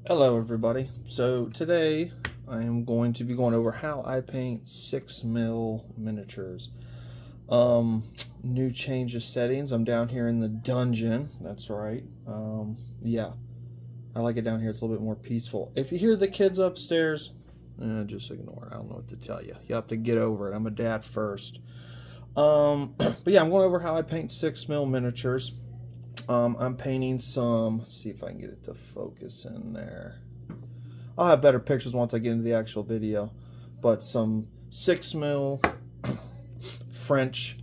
Hello everybody. So today I am going to be going over how I paint 6mm miniatures. New change of settings. I'm down here in the dungeon. That's right. Yeah, I like it down here. It's a little bit more peaceful. If you hear the kids upstairs, just ignore it. I don't know what to tell you. You have to get over it. I'm a dad first. But yeah, I'm going over how I paint 6mm miniatures. I'm painting some, let's see if I can get it to focus in there. I'll have better pictures once I get into the actual video. But some 6mm French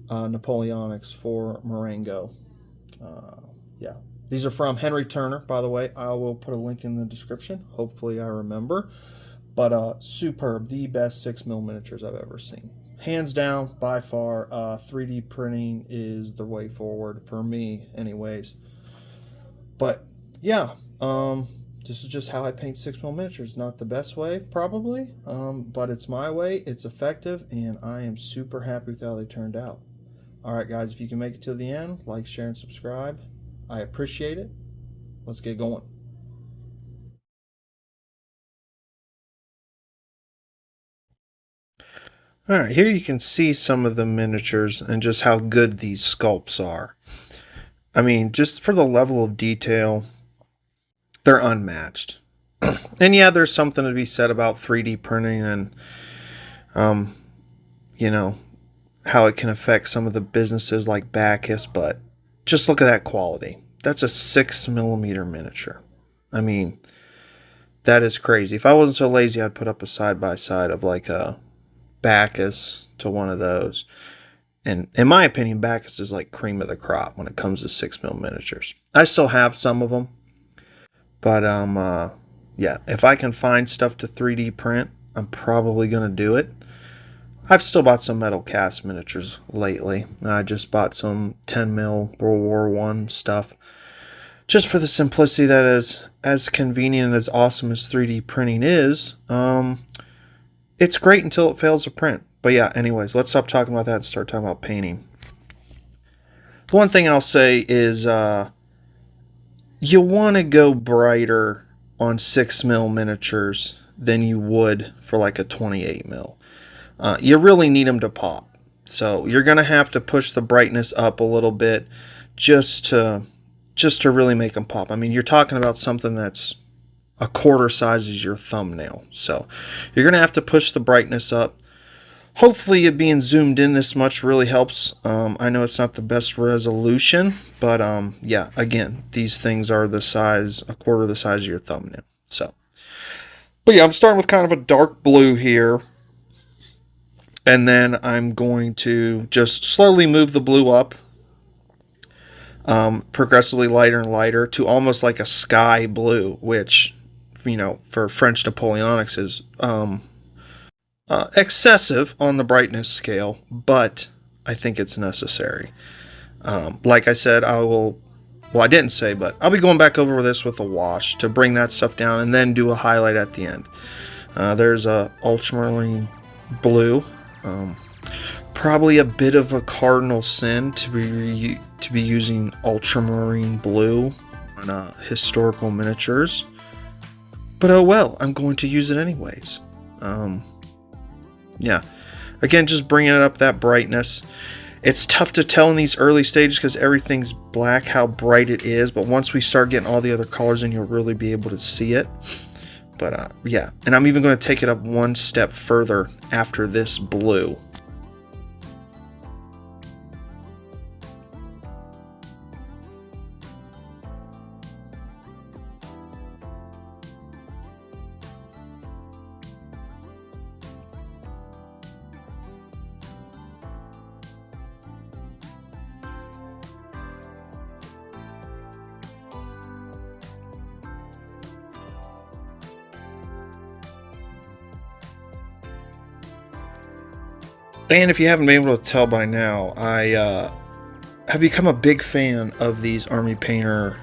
Napoleonics for Marengo. Yeah, these are from Henry Turner, by the way. I will put a link in the description. Hopefully I remember. But superb, the best 6mm miniatures I've ever seen. Hands down, by far, 3D printing is the way forward for me anyways. But yeah, this is just how I paint 6mm miniatures. Not the best way, probably, but it's my way, it's effective, and I am super happy with how they turned out. Alright guys, if you can make it to the end, like, share, and subscribe. I appreciate it. Let's get going. Alright, here you can see some of the miniatures and just how good these sculpts are. I mean, just for the level of detail, they're unmatched. And yeah, there's something to be said about 3D printing and, you know, how it can affect some of the businesses like Bacchus, but just look at that quality. That's a 6mm miniature. I mean, that is crazy. If I wasn't so lazy, I'd put up a side-by-side of like a Bacchus to one of those. And in my opinion, Bacchus is like cream of the crop when it comes to 6mm miniatures. I still have some of them, but yeah, if I can find stuff to 3D print, I'm probably gonna do it. I've still bought some metal cast miniatures lately. I just bought some 10mm World War I stuff, just for the simplicity that is as convenient and as awesome as 3D printing is. It's great until it fails to print. But yeah, anyways, let's stop talking about that and start talking about painting. The one thing I'll say is you want to go brighter on 6mm miniatures than you would for like a 28mm. You really need them to pop. So you're going to have to push the brightness up a little bit just to really make them pop. I mean, you're talking about something that's a quarter size is your thumbnail. So you're going to have to push the brightness up. Hopefully it being zoomed in this much really helps. I know it's not the best resolution, but yeah, again, these things are the size, a quarter the size of your thumbnail. So, but yeah, I'm starting with kind of a dark blue here. And then I'm going to just slowly move the blue up. Progressively lighter and lighter to almost like a sky blue, which, you know, for French Napoleonics is excessive on the brightness scale, but I think it's necessary. Like I said, well, I didn't say, but I'll be going back over this with a wash to bring that stuff down and then do a highlight at the end. There's a ultramarine blue. Probably a bit of a cardinal sin to be using ultramarine blue on historical miniatures. But oh well, I'm going to use it anyways. Yeah, again, just bringing it up that brightness. It's tough to tell in these early stages because everything's black how bright it is, but once we start getting all the other colors in, you'll really be able to see it. But yeah, and I'm even going to take it up one step further after this blue. And if you haven't been able to tell by now, I have become a big fan of these Army Painter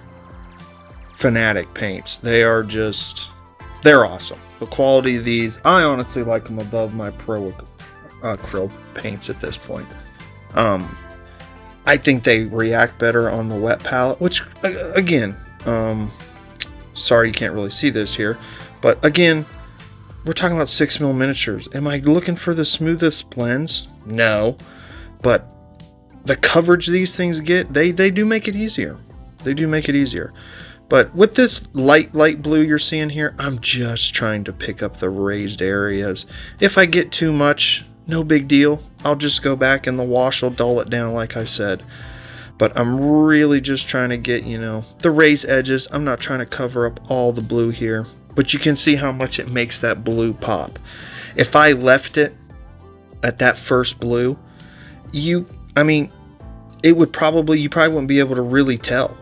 Fanatic paints. They're awesome. The quality of these, I honestly like them above my Pro acrylic paints at this point. I think they react better on the wet palette, which, again, Sorry you can't really see this here, but again, we're talking about 6mm miniatures. Am I looking for the smoothest blends? No, but the coverage these things get, they do make it easier. They do make it easier. But with this light blue you're seeing here, I'm just trying to pick up the raised areas. If I get too much, no big deal. I'll just go back and the wash will dull it down like I said. But I'm really just trying to get, you know, the raised edges. I'm not trying to cover up all the blue here. But you can see how much it makes that blue pop. If I left it at that first blue, you probably wouldn't be able to really tell.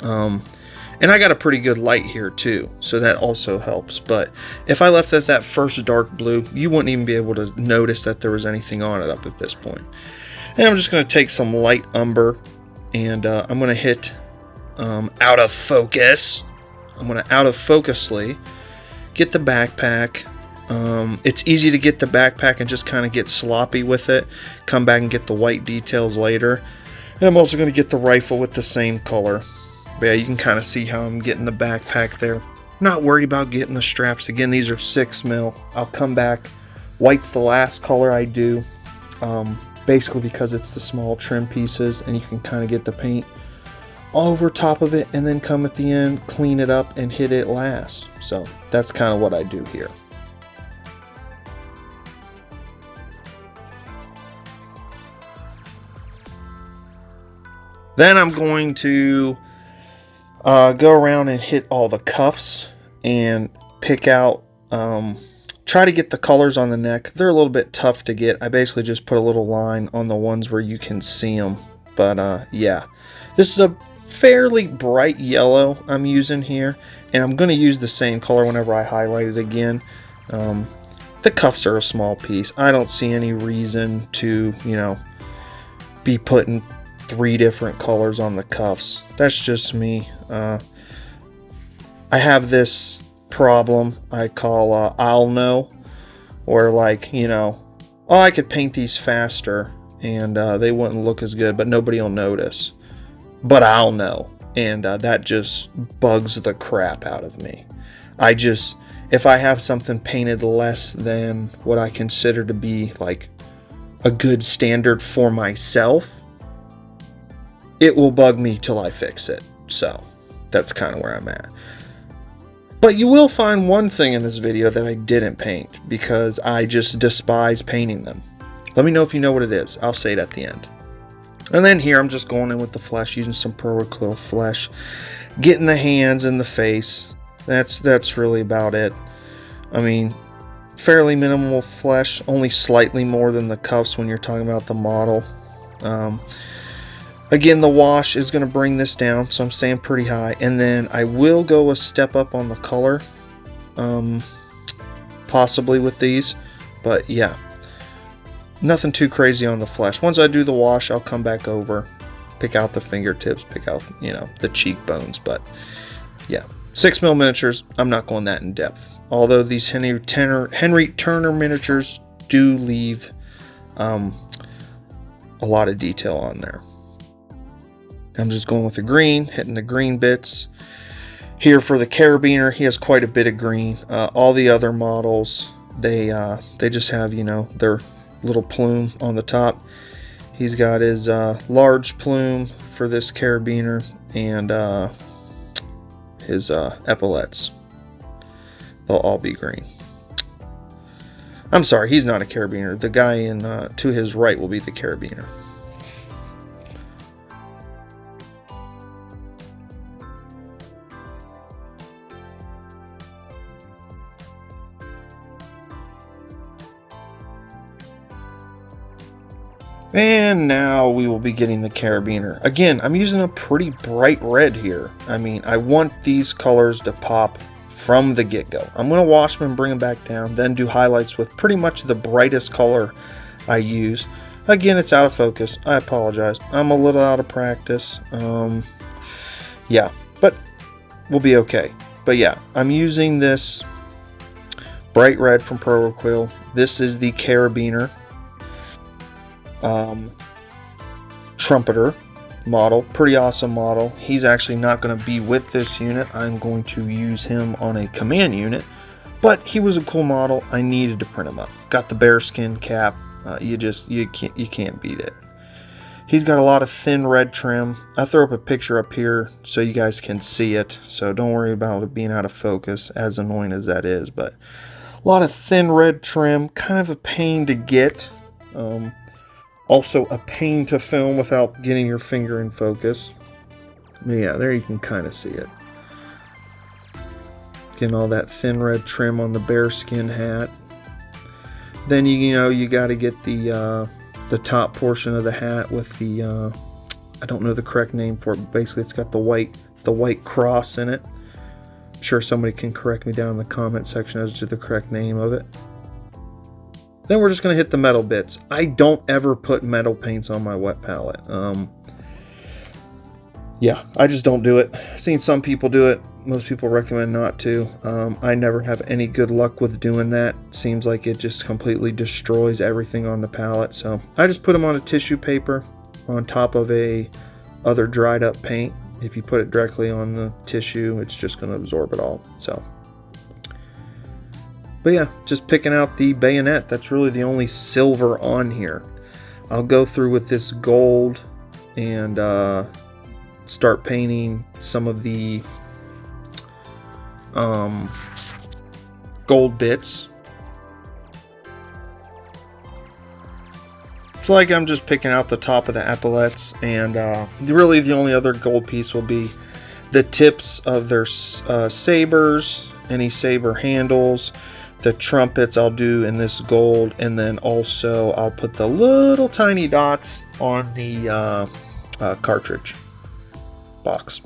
And I got a pretty good light here too, so that also helps. But if I left it at that first dark blue, you wouldn't even be able to notice that there was anything on it up at this point. And I'm just going to take some light umber, and I'm going to hit out of focus. I'm going to out of focusly get the backpack. It's easy to get the backpack and just kind of get sloppy with it. Come back and get the white details later. And I'm also going to get the rifle with the same color. But yeah, you can kind of see how I'm getting the backpack there. Not worried about getting the straps. Again, these are 6mm. I'll come back. White's the last color I do. Basically because it's the small trim pieces and you can kind of get the paint over top of it and then come at the end, clean it up and hit it last. So that's kind of what I do here. Then I'm going to go around and hit all the cuffs and pick out, try to get the colors on the neck. They're a little bit tough to get. I basically just put a little line on the ones where you can see them. But yeah, this is a fairly bright yellow I'm using here, and I'm going to use the same color whenever I highlight it again. The cuffs are a small piece. I don't see any reason to, you know, be putting 3 different colors on the cuffs. That's just me. I have this problem I call I'll know, or like, you know, oh, I could paint these faster and they wouldn't look as good, but nobody will notice. But I'll know, and that just bugs the crap out of me. If I have something painted less than what I consider to be like a good standard for myself, it will bug me till I fix it. So that's kind of where I'm at. But you will find one thing in this video that I didn't paint because I just despise painting them. Let me know if you know what it is. I'll say it at the end. And then here I'm just going in with the flesh, using some Pro Acrylic flesh, getting the hands and the face. That's really about it. I mean, fairly minimal flesh, only slightly more than the cuffs when you're talking about the model. Again, the wash is going to bring this down, so I'm staying pretty high. And then I will go a step up on the color, possibly with these. But yeah, nothing too crazy on the flesh. Once I do the wash, I'll come back over, pick out the fingertips, pick out, you know, the cheekbones. But yeah, 6mm miniatures, I'm not going that in depth. Although these Henry Turner miniatures do leave a lot of detail on there. I'm just going with the green, hitting the green bits. Here for the carabiner, he has quite a bit of green. All the other models, they just have, you know, their little plume on the top. He's got his large plume for this carabiner and his epaulets. They'll all be green. I'm sorry, he's not a carabiner. The guy in to his right will be the carabiner. And now we will be getting the carabiner. Again, I'm using a pretty bright red here. I mean, I want these colors to pop from the get-go. I'm going to wash them and bring them back down, then do highlights with pretty much the brightest color I use. Again, it's out of focus. I apologize. I'm a little out of practice. Yeah, but we'll be okay. But yeah, I'm using this bright red from Pro Acrylic. This is the carabiner trumpeter, model. Pretty awesome model. He's actually not going to be with this unit. I'm going to use him on a command unit. But he was a cool model. I needed to print him up. Got the bearskin cap. You can't beat it. He's got a lot of thin red trim. I throw up a picture up here so you guys can see it. So don't worry about it being out of focus, as annoying as that is. But a lot of thin red trim. Kind of a pain to get. Also a pain to film without getting your finger in focus. But yeah, there you can kind of see it. Getting all that thin red trim on the bearskin hat. Then you got to get the top portion of the hat with the I don't know the correct name for it, but basically it's got the white cross in it. I'm sure somebody can correct me down in the comment section as to the correct name of it. Then we're just going to hit the metal bits. I don't ever put metal paints on my wet palette. Yeah, I just don't do it. I've seen some people do it. Most people recommend not to. I never have any good luck with doing that. Seems like it just completely destroys everything on the palette. So I just put them on a tissue paper on top of a other dried up paint. If you put it directly on the tissue, it's just going to absorb it all. So, but yeah, just picking out the bayonet. That's really the only silver on here. I'll go through with this gold and start painting some of the gold bits. It's like I'm just picking out the top of the epaulets, and really the only other gold piece will be the tips of their sabers, any saber handles. The trumpets I'll do in this gold, and then also I'll put the little tiny dots on the cartridge box.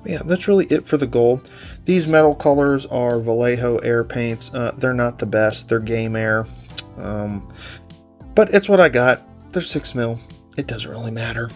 Yeah, that's really it for the gold. These metal colors are Vallejo air paints. They're not the best. They're Game Air. But it's what I got. They're 6 mil. It doesn't really matter.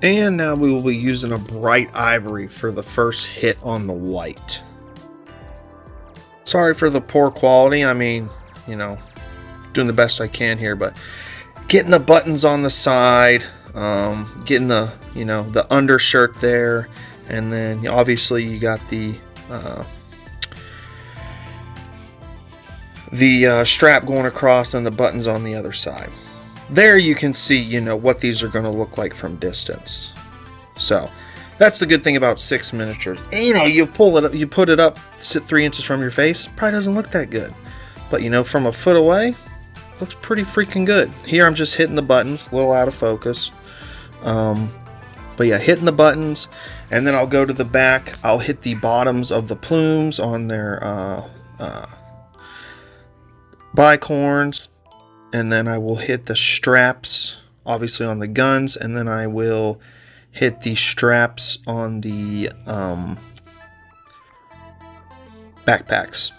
And now we will be using a bright ivory for the first hit on the white. Sorry for the poor quality. I mean, doing the best I can here, but getting the buttons on the side, getting the, the undershirt there, and then obviously you got the strap going across and the buttons on the other side. There you can see, what these are going to look like from distance. So that's the good thing about 6 miniatures. And, you pull it up, you put it up 3 inches from your face, probably doesn't look that good. But from a foot away, looks pretty freaking good. Here I'm just hitting the buttons, a little out of focus. But yeah, hitting the buttons, and then I'll go to the back. I'll hit the bottoms of the plumes on their bicorns. And then I will hit the straps, obviously on the guns, and then I will hit the straps on the backpacks.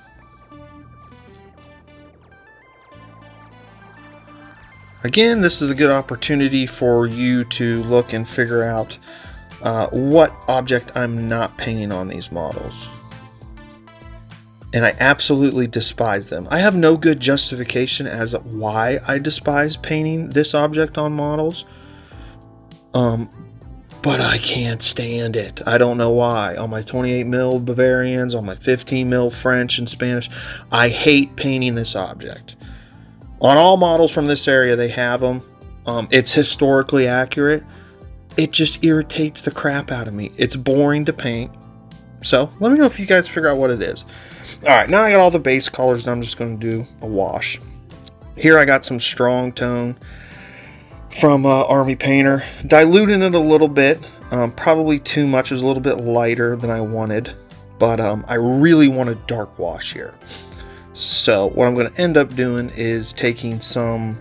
Again, this is a good opportunity for you to look and figure out what object I'm not painting on these models. And I absolutely despise them. I have no good justification as to why I despise painting this object on models. But I can't stand it. I don't know why. On my 28 mil Bavarians, on my 15 mil French and Spanish, I hate painting this object. On all models from this area, they have them. It's historically accurate. It just irritates the crap out of me. It's boring to paint. So let me know if you guys figure out what it is. Alright, now I got all the base colors, and I'm just going to do a wash. Here I got some strong tone from Army Painter. Diluting it a little bit, probably too much. It was a little bit lighter than I wanted, but I really want a dark wash here. So what I'm going to end up doing is taking some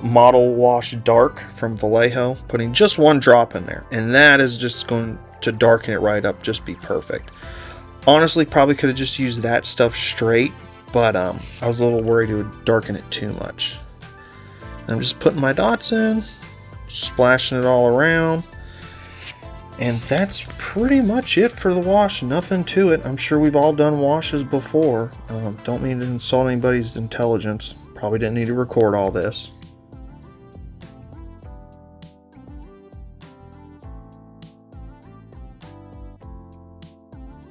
Model Wash Dark from Vallejo, putting just 1 drop in there, and that is just going to darken it right up, just be perfect. Honestly, probably could have just used that stuff straight, but I was a little worried it would darken it too much. I'm just putting my dots in, splashing it all around, and that's pretty much it for the wash. Nothing to it. I'm sure we've all done washes before. Don't mean to insult anybody's intelligence. Probably didn't need to record all this.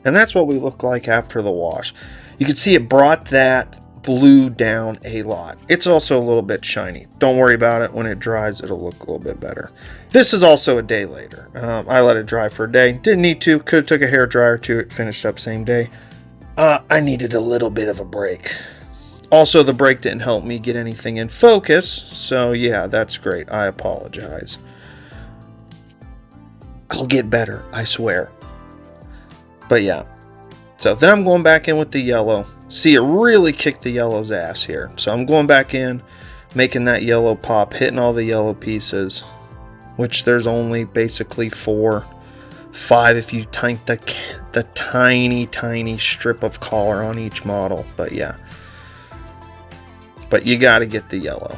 And that's what we look like after the wash. You can see it brought that blue down a lot. It's also a little bit shiny. Don't worry about it. When it dries, it'll look a little bit better. This is also a day later. I let it dry for a day. Didn't need to. Could have took a hair dryer to it. Finished up same day. I needed a little bit of a break. Also, the break didn't help me get anything in focus. So yeah, that's great. I apologize. I'll get better, I swear. But yeah, so then I'm going back in with the yellow. See, it really kicked the yellow's ass here. So I'm going back in, making that yellow pop, hitting all the yellow pieces, which there's only basically 4, 5 if you tank the tiny strip of color on each model. But yeah, but you got to get the yellow.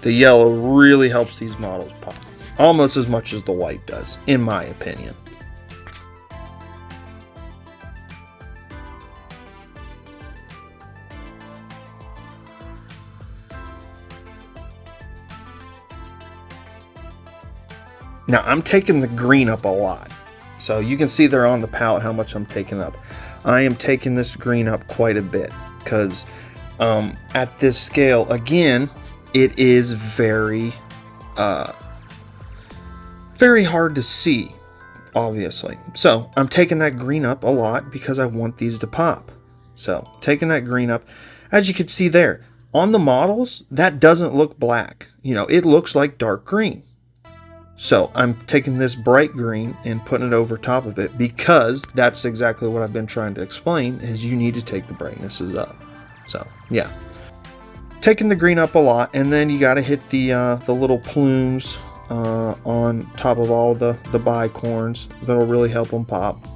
The yellow really helps these models pop, almost as much as the white does, in my opinion. Now I'm taking the green up a lot. So you can see there on the palette how much I'm taking up. I am taking this green up quite a bit because at this scale, again, it is very hard to see, obviously. So I'm taking that green up a lot because I want these to pop. So taking that green up, as you can see there, on the models, that doesn't look black. You know, it looks like dark green. So I'm taking this bright green and putting it over top of it because that's exactly what I've been trying to explain, is you need to take the brightnesses up. So yeah, taking the green up a lot, and then you got to hit the little plumes on top of all the bicorns. That'll really help them pop.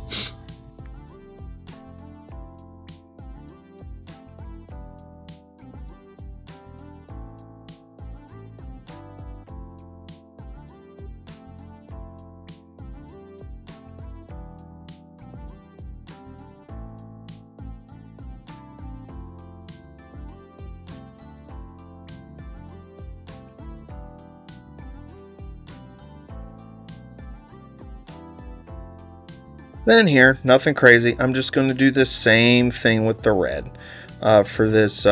Then here, nothing crazy. I'm just going to do the same thing with the red for this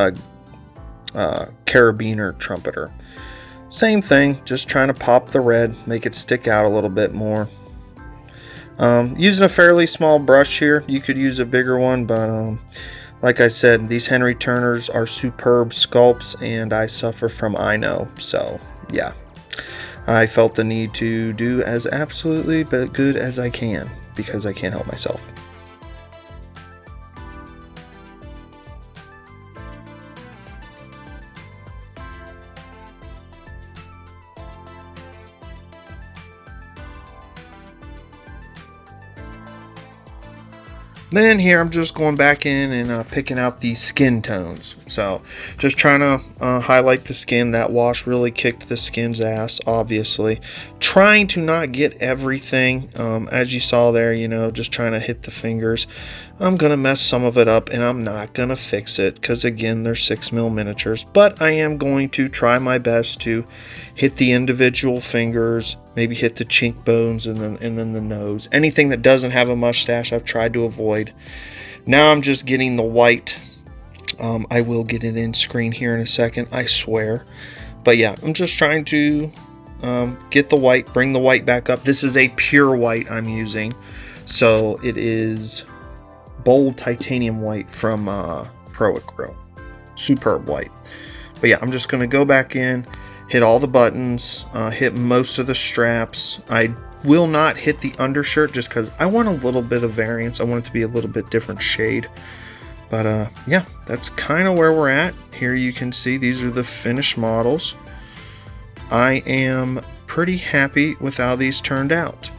carabiner trumpeter. Same thing, just trying to pop the red, make it stick out a little bit more. Using a fairly small brush here. You could use a bigger one, but like I said, these Henry Turners are superb sculpts, and I suffer from eye no. So yeah, I felt the need to do as absolutely good as I can, because I can't help myself. Then here I'm just going back in and picking out these skin tones. So just trying to highlight the skin. That wash really kicked the skin's ass, obviously. Trying to not get everything, as you saw there, you know, just trying to hit the fingers. I'm going to mess some of it up, and I'm not going to fix it because, again, they're 6mm miniatures. But I am going to try my best to hit the individual fingers, maybe hit the chink bones, and then the nose. Anything that doesn't have a mustache, I've tried to avoid. Now I'm just getting the white. I will get it in screen here in a second, I swear. But yeah, I'm just trying to get the white, bring the white back up. This is a pure white I'm using. So it is bold titanium white from Pro Acryl. Superb white. But yeah, I'm just going to go back in, hit all the buttons, hit most of the straps. I will not hit the undershirt just because I want a little bit of variance. I want it to be a little bit different shade. But yeah, that's kind of where we're at. Here you can see these are the finished models. I am pretty happy with how these turned out.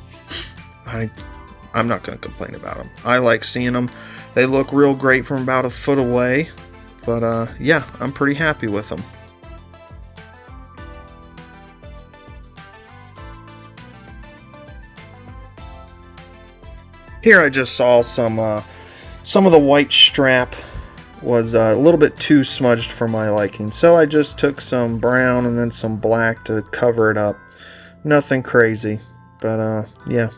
I'm not going to complain about them. I like seeing them. They look real great from about a foot away. But yeah, I'm pretty happy with them. Here I just saw some of the white strap was a little bit too smudged for my liking, so I just took some brown and then some black to cover it up. Nothing crazy, but yeah,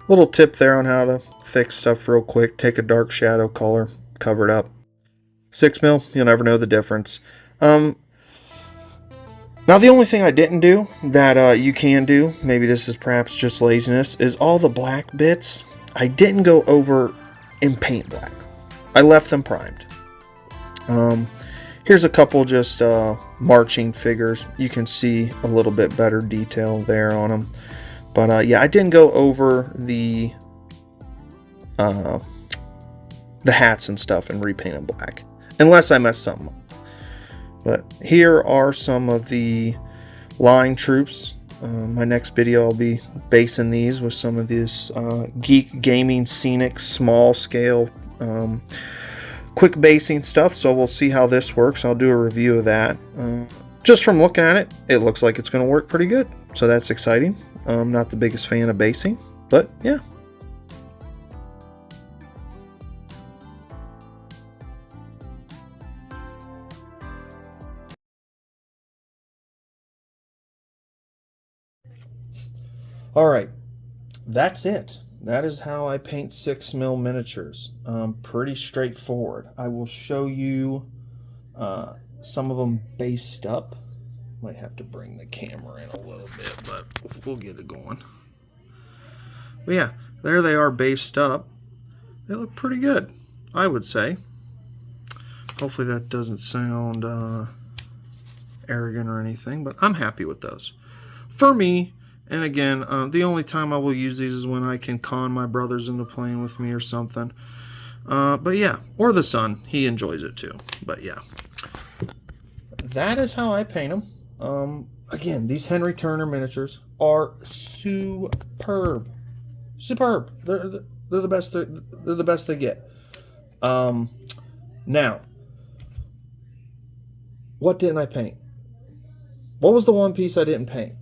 little tip there on how to fix stuff real quick. Take a dark shadow color, cover it up. 6mm, you'll never know the difference. Now the only thing I didn't do that you can do, maybe this is perhaps just laziness, is all the black bits I didn't go over in paint black. I left them primed. Here's a couple just marching figures. You can see a little bit better detail there on them. But yeah, I didn't go over the hats and stuff and repaint them black, unless I messed something up. But here are some of the line troops. My next video I'll be basing these with some of this geek gaming scenic small scale quick basing stuff, so we'll see how this works. I'll do a review of that. Just from looking at it, it looks like it's going to work pretty good, so that's exciting. I'm not the biggest fan of basing, but yeah. Alright, that's it. That is how I paint 6mm miniatures. Pretty straightforward. I will show you some of them based up. Might have to bring the camera in a little bit, but we'll get it going. But yeah, there they are based up. They look pretty good, I would say. Hopefully that doesn't sound arrogant or anything, but I'm happy with those. For me, and again, the only time I will use these is when I can con my brothers into playing with me or something. But yeah, or the son, he enjoys it too. But yeah, that is how I paint them. Again, these Henry Turner miniatures are superb. Superb. They're the best. They're the best they get. Now, what didn't I paint? What was the one piece I didn't paint?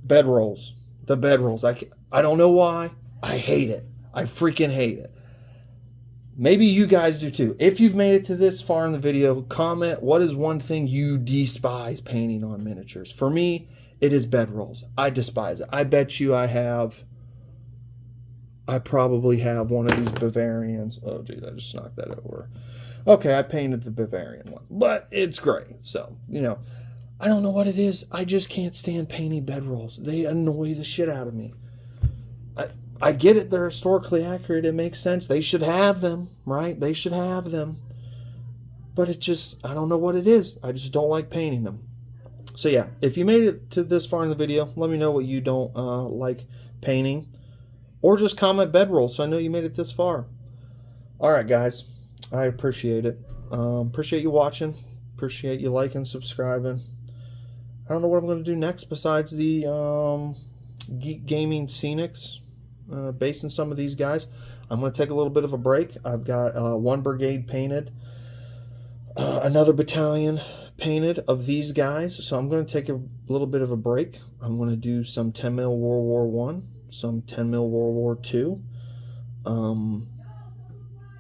Bed rolls. The bed rolls. I don't know why. I hate it. I freaking hate it. Maybe you guys do too. If you've made it to this far in the video, comment what is one thing you despise painting on miniatures. For me, it is bed rolls. I despise it. I bet you I probably have one of these Bavarians. Oh, geez, I just knocked that over. Okay, I painted the Bavarian one, but it's great. So, you know, I don't know what it is. I just can't stand painting bed rolls. They annoy the shit out of me. I get it. They're historically accurate. It makes sense. They should have them, right? They should have them. But it just, I don't know what it is. I just don't like painting them. So yeah, if you made it to this far in the video, let me know what you don't like painting. Or just comment bed rolls so I know you made it this far. Alright guys, I appreciate it. Appreciate you watching. Appreciate you liking, subscribing. I don't know what I'm going to do next besides the Geek Gaming Scenics. Basing some of these guys. I'm going to take a little bit of a break. I've got one brigade painted, another battalion painted of these guys, so I'm going to take a little bit of a break. I'm going to do some 10mm World War I, some 10mm World War II,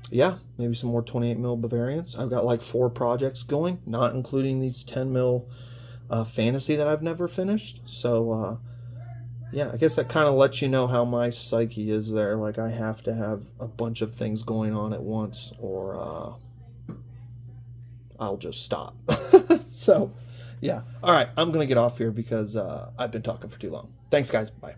yeah, maybe some more 28mm Bavarians. I've got like 4 projects going, not including these 10mm fantasy that I've never finished. So yeah, I guess that kind of lets you know how my psyche is there. Like, I have to have a bunch of things going on at once, or I'll just stop. So, yeah. All right, I'm going to get off here because I've been talking for too long. Thanks, guys. Bye.